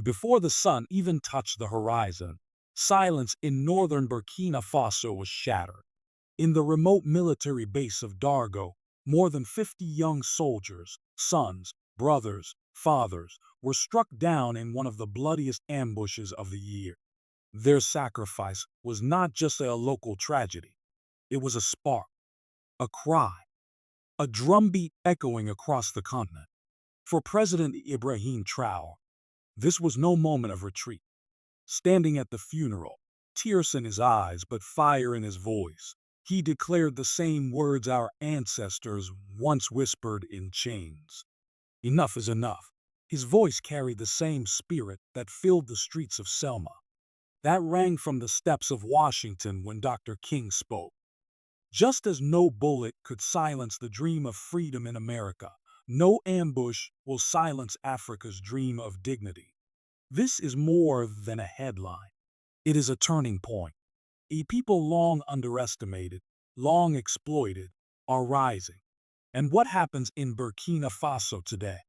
Before the sun even touched the horizon, silence in northern Burkina Faso was shattered. In the remote military base of Dargo, more than 50 young soldiers, sons, brothers, fathers, were struck down in one of the bloodiest ambushes of the year. Their sacrifice was not just a local tragedy, it was a spark, a cry, a drumbeat echoing across the continent. For President Ibrahim Traoré, this was no moment of retreat. Standing at the funeral, tears in his eyes but fire in his voice, he declared the same words our ancestors once whispered in chains. Enough is enough. His voice carried the same spirit that filled the streets of Selma, that rang from the steps of Washington when Dr. King spoke. Just as no bullet could silence the dream of freedom in America, no ambush will silence Africa's dream of dignity. This is more than a headline. It is a turning point. A people long underestimated, long exploited, are rising. And what happens in Burkina Faso today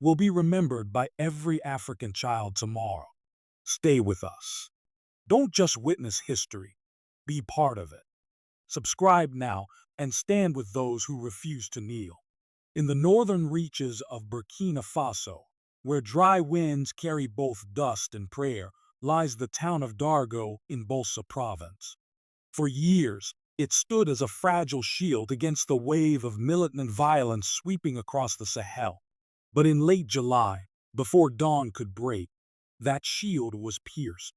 will be remembered by every African child tomorrow. Stay with us. Don't just witness history, be part of it. Subscribe now and stand with those who refuse to kneel. In the northern reaches of Burkina Faso, where dry winds carry both dust and prayer, lies the town of Dargo in Bolsa province. For years, it stood as a fragile shield against the wave of militant violence sweeping across the Sahel. But in late July, before dawn could break, that shield was pierced.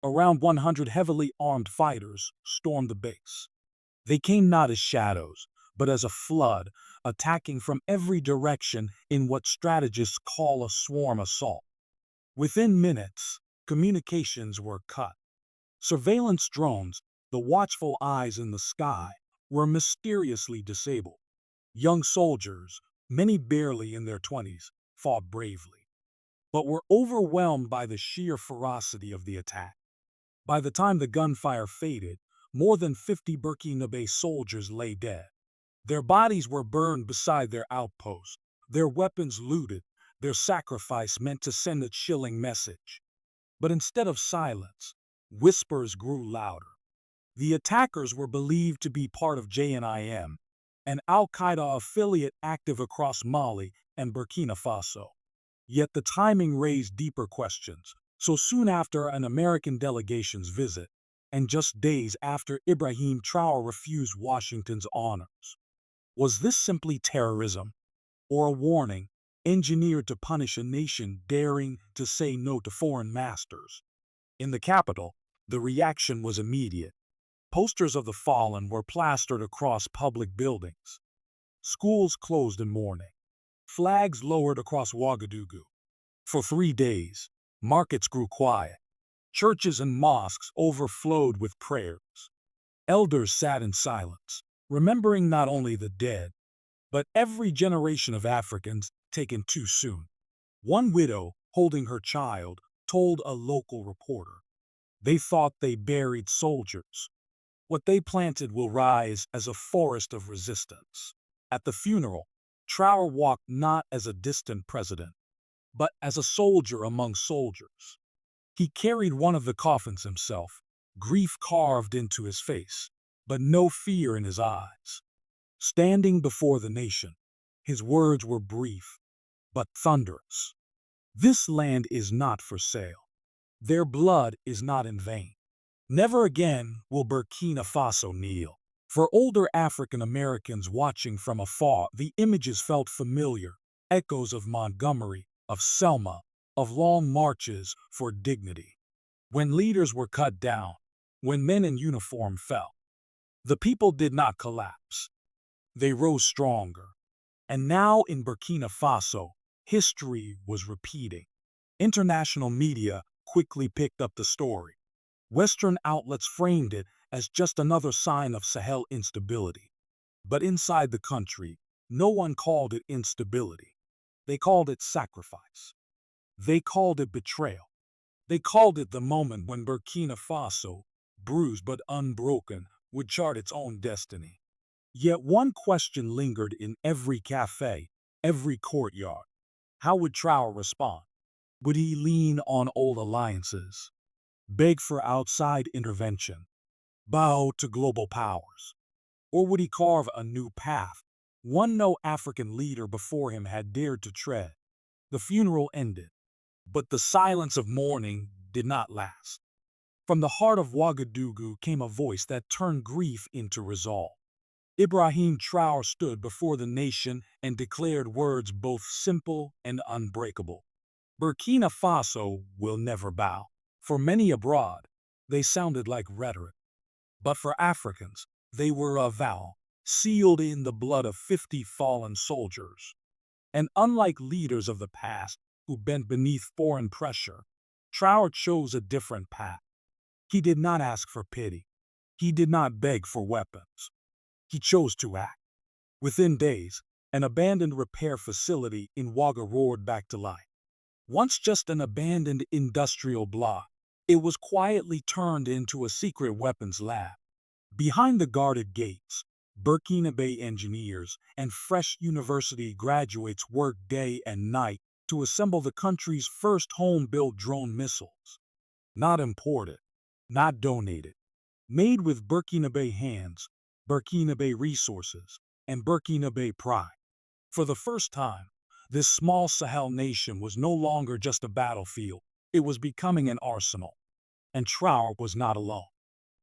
Around 100 heavily armed fighters stormed the base. They came not as shadows, but as a flood, attacking from every direction in what strategists call a swarm assault. Within minutes, communications were cut. Surveillance drones, the watchful eyes in the sky, were mysteriously disabled. Young soldiers, many barely in their 20s, fought bravely, but were overwhelmed by the sheer ferocity of the attack. By the time the gunfire faded, more than 50 Burkinabe soldiers lay dead. Their bodies were burned beside their outpost, their weapons looted, their sacrifice meant to send a chilling message. But instead of silence, whispers grew louder. The attackers were believed to be part of JNIM, an al-Qaeda affiliate active across Mali and Burkina Faso. Yet the timing raised deeper questions. So soon after an American delegation's visit, and just days after Ibrahim Traoré refused Washington's honors, was this simply terrorism, or a warning engineered to punish a nation daring to say no to foreign masters? In the capital, the reaction was immediate. Posters of the fallen were plastered across public buildings. Schools closed in mourning. Flags lowered across Ouagadougou. For 3 days, markets grew quiet. Churches and mosques overflowed with prayers. Elders sat in silence, remembering not only the dead, but every generation of Africans taken too soon. One widow, holding her child, told a local reporter, "They thought they buried soldiers. What they planted will rise as a forest of resistance." At the funeral, Traoré walked not as a distant president, but as a soldier among soldiers. He carried one of the coffins himself, grief carved into his face, but no fear in his eyes. Standing before the nation, his words were brief, but thunderous. "This land is not for sale. Their blood is not in vain. Never again will Burkina Faso kneel." For older African Americans watching from afar, the images felt familiar, echoes of Montgomery, of Selma, of long marches for dignity. When leaders were cut down, when men in uniform fell, the people did not collapse. They rose stronger. And now in Burkina Faso, history was repeating. International media quickly picked up the story. Western outlets framed it as just another sign of Sahel instability. But inside the country, no one called it instability. They called it sacrifice. They called it betrayal. They called it the moment when Burkina Faso, bruised but unbroken, would chart its own destiny. Yet one question lingered in every cafe, every courtyard. How would Traoré respond? Would he lean on old alliances, beg for outside intervention, bow to global powers? Or would he carve a new path, one no African leader before him had dared to tread? The funeral ended, but the silence of mourning did not last. From the heart of Ouagadougou came a voice that turned grief into resolve. Ibrahim Traoré stood before the nation and declared words both simple and unbreakable. Burkina Faso will never bow. For many abroad, they sounded like rhetoric. But for Africans, they were a vow, sealed in the blood of 50 fallen soldiers. And unlike leaders of the past who bent beneath foreign pressure, Traoré chose a different path. He did not ask for pity. He did not beg for weapons. He chose to act. Within days, an abandoned repair facility in Ouaga roared back to life. Once just an abandoned industrial block, it was quietly turned into a secret weapons lab. Behind the guarded gates, Burkina Faso engineers and fresh university graduates worked day and night to assemble the country's first home-built drone missiles. Not imported, not donated. Made with Burkina Faso hands, Burkina Faso resources, and Burkina Faso pride. For the first time, this small Sahel nation was no longer just a battlefield, it was becoming an arsenal. And Traoré was not alone.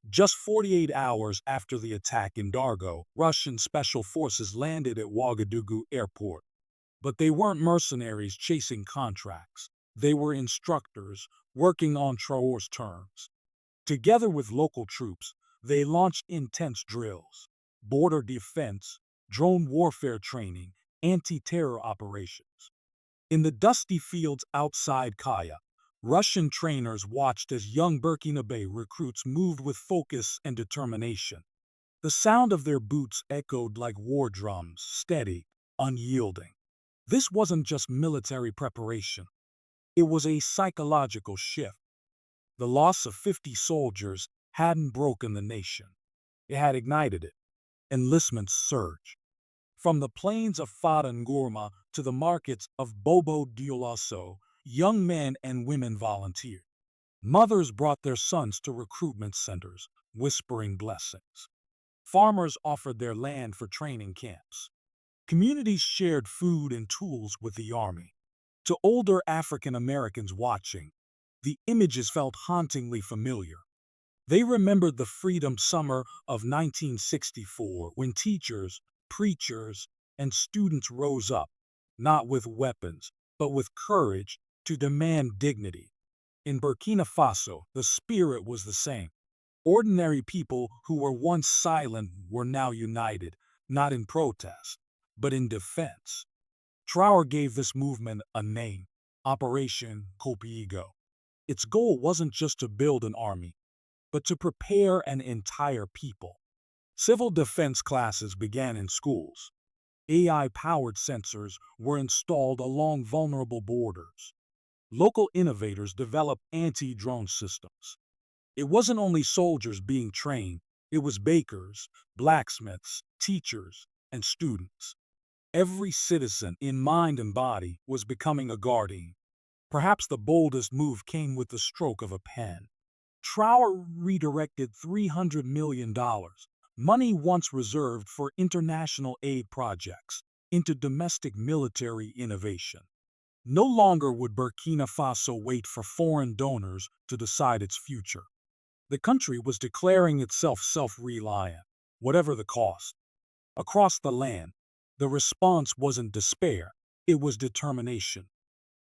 Just 48 hours after the attack in Dargo, Russian special forces landed at Ouagadougou airport. But they weren't mercenaries chasing contracts. They were instructors working on Traoré's terms. Together with local troops, they launched intense drills, border defense, drone warfare training, anti-terror operations. In the dusty fields outside Kaya, Russian trainers watched as young Burkina Faso recruits moved with focus and determination. The sound of their boots echoed like war drums, steady, unyielding. This wasn't just military preparation. It was a psychological shift. The loss of 50 soldiers hadn't broken the nation. It had ignited it. Enlistments surged. From the plains of Fada Ngourma to the markets of Bobo Dioulasso, young men and women volunteered. Mothers brought their sons to recruitment centers, whispering blessings. Farmers offered their land for training camps. Communities shared food and tools with the army. To older African Americans watching, the images felt hauntingly familiar. They remembered the freedom summer of 1964 when teachers, preachers, and students rose up, not with weapons, but with courage, to demand dignity. In Burkina Faso, the spirit was the same. Ordinary people who were once silent were now united, not in protest, but in defense. Traoré gave this movement a name, Operation Copiego. Its goal wasn't just to build an army, but to prepare an entire people. Civil defense classes began in schools. AI-powered sensors were installed along vulnerable borders. Local innovators developed anti-drone systems. It wasn't only soldiers being trained, it was bakers, blacksmiths, teachers, and students. Every citizen, in mind and body, was becoming a guardian. Perhaps the boldest move came with the stroke of a pen. Traoré redirected $300 million, money once reserved for international aid projects, into domestic military innovation. No longer would Burkina Faso wait for foreign donors to decide its future. The country was declaring itself self-reliant, whatever the cost. Across the land, the response wasn't despair, it was determination.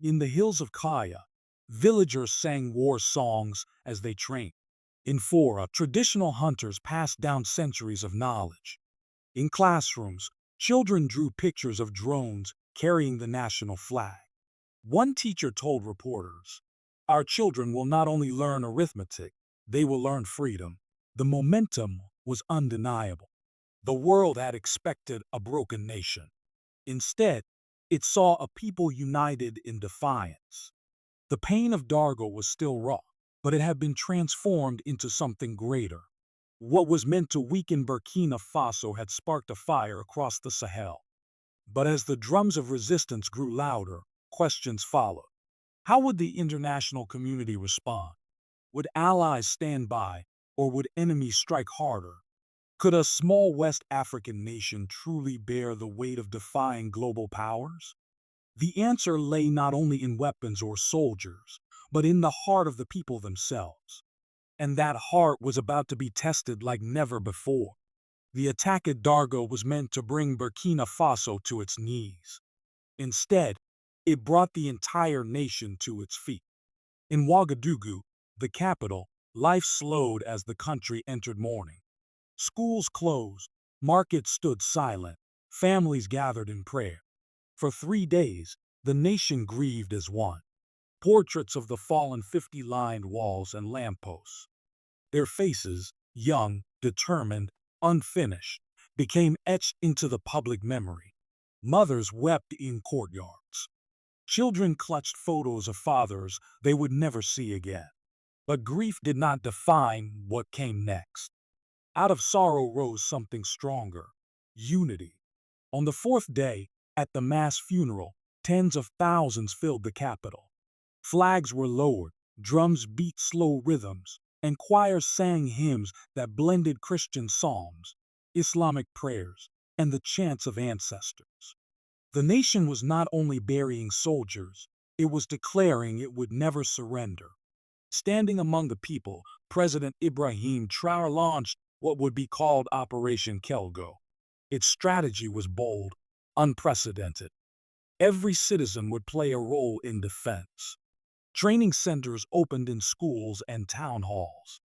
In the hills of Kaya, villagers sang war songs as they trained. In Fora, traditional hunters passed down centuries of knowledge. In classrooms, children drew pictures of drones carrying the national flag. One teacher told reporters, "Our children will not only learn arithmetic, they will learn freedom." The momentum was undeniable. The world had expected a broken nation. Instead, it saw a people united in defiance. The pain of Dargo was still raw, but it had been transformed into something greater. What was meant to weaken Burkina Faso had sparked a fire across the Sahel. But as the drums of resistance grew louder, questions followed. How would the international community respond? Would allies stand by, or would enemies strike harder? Could a small West African nation truly bear the weight of defying global powers? The answer lay not only in weapons or soldiers, but in the heart of the people themselves. And that heart was about to be tested like never before. The attack at Dargo was meant to bring Burkina Faso to its knees. Instead, it brought the entire nation to its feet. In Ouagadougou, the capital, life slowed as the country entered mourning. Schools closed, markets stood silent, families gathered in prayer. For 3 days, the nation grieved as one. Portraits of the fallen 50-lined walls and lampposts. Their faces, young, determined, unfinished, became etched into the public memory. Mothers wept in courtyards. Children clutched photos of fathers they would never see again. But grief did not define what came next. Out of sorrow rose something stronger: unity. On the fourth day, at the mass funeral, tens of thousands filled the capital. Flags were lowered, drums beat slow rhythms, and choirs sang hymns that blended Christian psalms, Islamic prayers, and the chants of ancestors. The nation was not only burying soldiers, it was declaring it would never surrender. Standing among the people, President Ibrahim Traoré launched what would be called Operation Kelgo. Its strategy was bold, unprecedented. Every citizen would play a role in defense. Training centers opened in schools and town halls.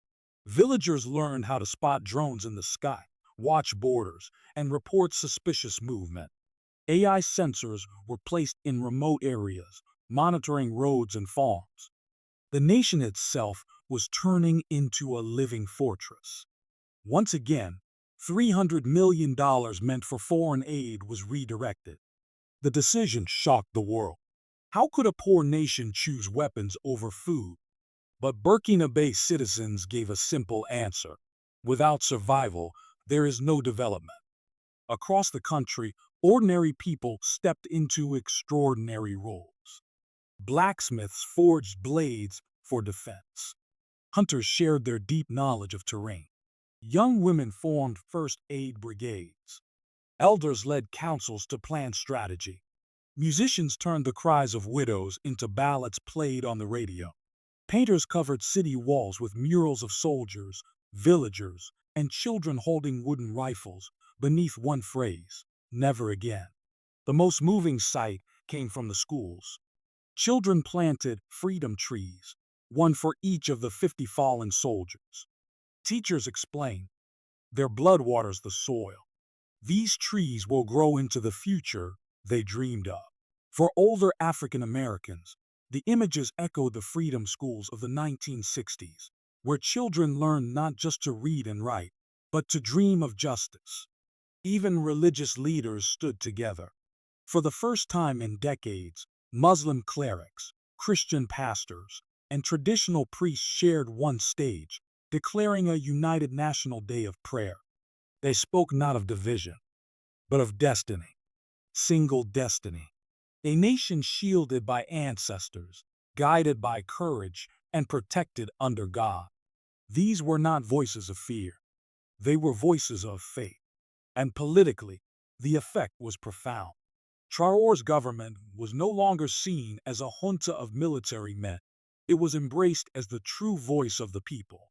Villagers learned how to spot drones in the sky, watch borders, and report suspicious movement. AI sensors were placed in remote areas, monitoring roads and farms. The nation itself was turning into a living fortress. Once again, $300 million meant for foreign aid was redirected. The decision shocked the world. How could a poor nation choose weapons over food? But Burkina Faso citizens gave a simple answer: without survival, there is no development. Across the country, ordinary people stepped into extraordinary roles. Blacksmiths forged blades for defense. Hunters shared their deep knowledge of terrain. Young women formed first aid brigades. Elders led councils to plan strategy. Musicians turned the cries of widows into ballads played on the radio. Painters covered city walls with murals of soldiers, villagers, and children holding wooden rifles beneath one phrase: never again. The most moving sight came from the schools. Children planted freedom trees, one for each of the 50 fallen soldiers. Teachers explained, their blood waters the soil. These trees will grow into the future they dreamed of. For older African Americans, the images echoed the freedom schools of the 1960s, where children learned not just to read and write, but to dream of justice. Even religious leaders stood together. For the first time in decades, Muslim clerics, Christian pastors, and traditional priests shared one stage, declaring a united national day of prayer. They spoke not of division, but of destiny. Single destiny. A nation shielded by ancestors, guided by courage, and protected under God. These were not voices of fear. They were voices of faith. And politically, the effect was profound. Traoré's government was no longer seen as a junta of military men. It was embraced as the true voice of the people.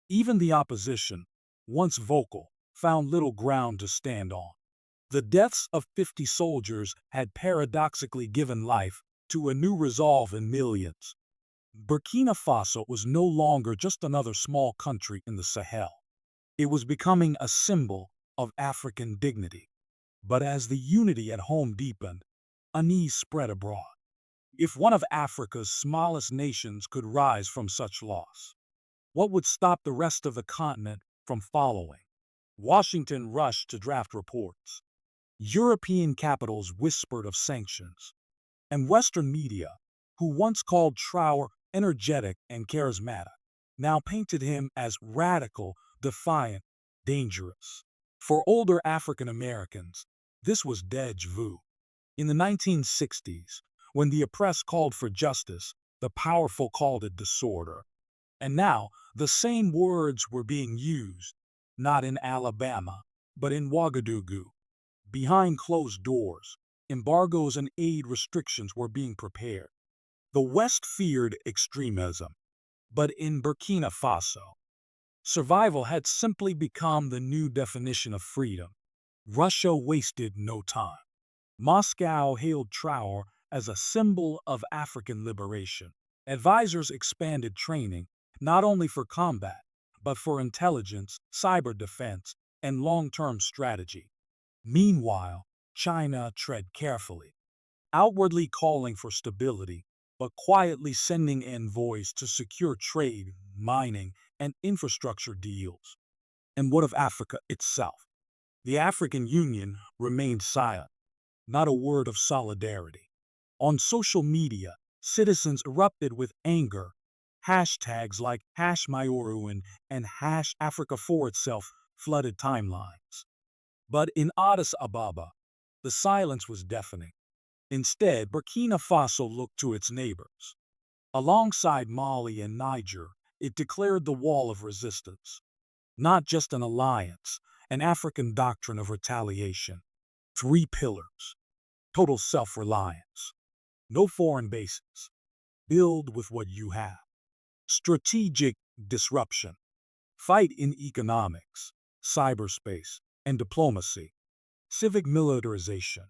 Even the opposition, once vocal, found little ground to stand on. The deaths of 50 soldiers had paradoxically given life to a new resolve in millions. Burkina Faso was no longer just another small country in the Sahel. It was becoming a symbol of African dignity. But as the unity at home deepened, unease spread abroad. If one of Africa's smallest nations could rise from such loss, what would stop the rest of the continent from following? Washington rushed to draft reports. European capitals whispered of sanctions. And Western media, who once called Traoré energetic and charismatic, now painted him as radical, defiant, dangerous. For older African Americans, this was déjà vu. In the 1960s, when the oppressed called for justice, The powerful called it disorder. And now, the same words were being used, not in Alabama, but in Ouagadougou. Behind closed doors, embargoes and aid restrictions were being prepared. The West feared extremism, but in Burkina Faso, survival had simply become the new definition of freedom. Russia wasted no time. Moscow hailed Traoré as a symbol of African liberation. Advisors expanded training, not only for combat, but for intelligence, cyber defense, and long-term strategy. Meanwhile, China tread carefully, outwardly calling for stability, but quietly sending envoys to secure trade, mining, and infrastructure deals. And what of Africa itself? The African Union remained silent, not a word of solidarity. On social media, citizens erupted with anger. Hashtags like #Mayoruan and #Africa4 itself flooded timelines. But in Addis Ababa, the silence was deafening. Instead, Burkina Faso looked to its neighbors. Alongside Mali and Niger, it declared the wall of resistance. Not just an alliance, an African doctrine of retaliation. Three pillars: total self-reliance, no foreign bases, build with what you have. Strategic disruption, fight in economics, cyberspace, and diplomacy. Civic militarization,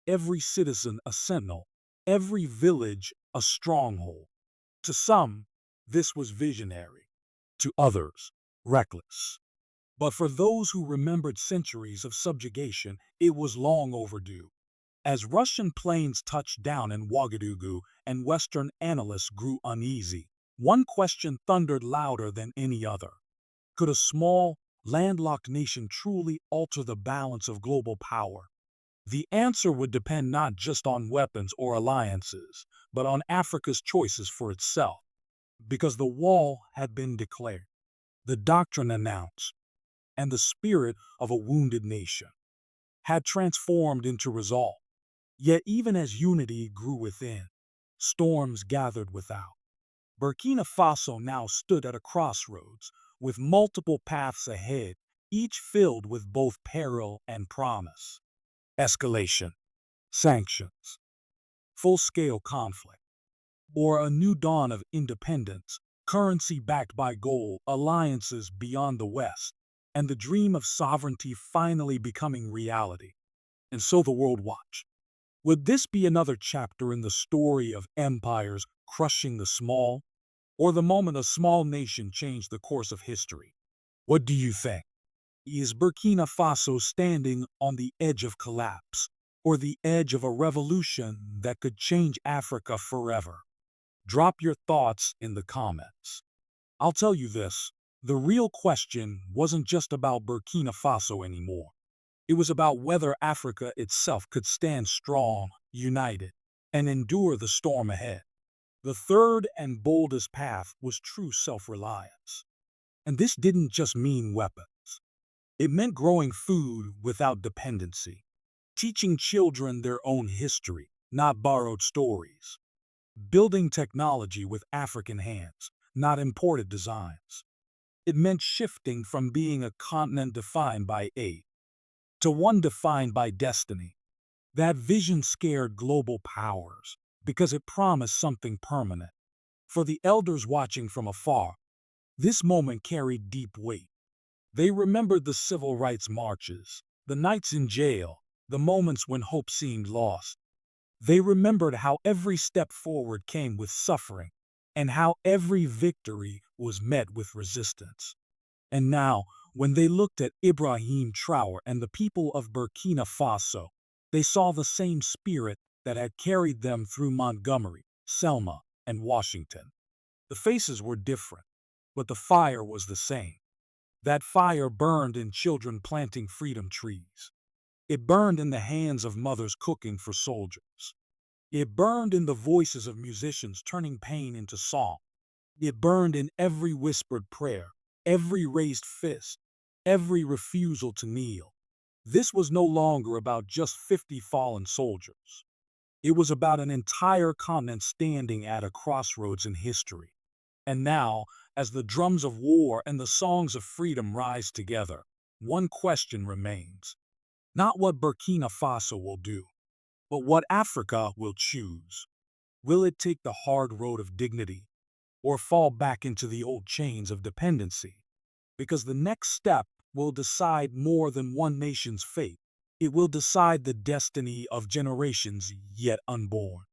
every citizen a sentinel, every village a stronghold. To some, this was visionary. To others, reckless. But for those who remembered centuries of subjugation, it was long overdue. As Russian planes touched down in Ouagadougou and Western analysts grew uneasy, one question thundered louder than any other. Could a small, landlocked nation truly alter the balance of global power? The answer would depend not just on weapons or alliances, but on Africa's choices for itself. Because the wall had been declared, the doctrine announced, and the spirit of a wounded nation had transformed into resolve. Yet even as unity grew within, storms gathered without. Burkina Faso now stood at a crossroads, with multiple paths ahead, each filled with both peril and promise. Escalation, sanctions, full-scale conflict, or a new dawn of independence, currency backed by gold, alliances beyond the West, and the dream of sovereignty finally becoming reality. And so the world watched. Would this be another chapter in the story of empires crushing the small, or the moment a small nation changed the course of history? What do you think? Is Burkina Faso standing on the edge of collapse, or the edge of a revolution that could change Africa forever? Drop your thoughts in the comments. I'll tell you this, the real question wasn't just about Burkina Faso anymore. It was about whether Africa itself could stand strong, united, and endure the storm ahead. The third and boldest path was true self-reliance. And this didn't just mean weapons. It meant growing food without dependency, teaching children their own history, not borrowed stories, building technology with African hands, not imported designs. It meant shifting from being a continent defined by aid to one defined by destiny. That vision scared global powers because it promised something permanent. For the elders watching from afar, this moment carried deep weight. They remembered the civil rights marches, the nights in jail, the moments when hope seemed lost. They remembered how every step forward came with suffering, and how every victory was met with resistance. And now, when they looked at Ibrahim Traoré and the people of Burkina Faso, they saw the same spirit that had carried them through Montgomery, Selma, and Washington. The faces were different, but the fire was the same. That fire burned in children planting freedom trees. It burned in the hands of mothers cooking for soldiers. It burned in the voices of musicians turning pain into song. It burned in every whispered prayer, every raised fist, every refusal to kneel. This was no longer about just 50 fallen soldiers. It was about an entire continent standing at a crossroads in history. And now, as the drums of war and the songs of freedom rise together, one question remains. Not what Burkina Faso will do, but what Africa will choose. Will it take the hard road of dignity, or fall back into the old chains of dependency? Because the next step will decide more than one nation's fate. It will decide the destiny of generations yet unborn.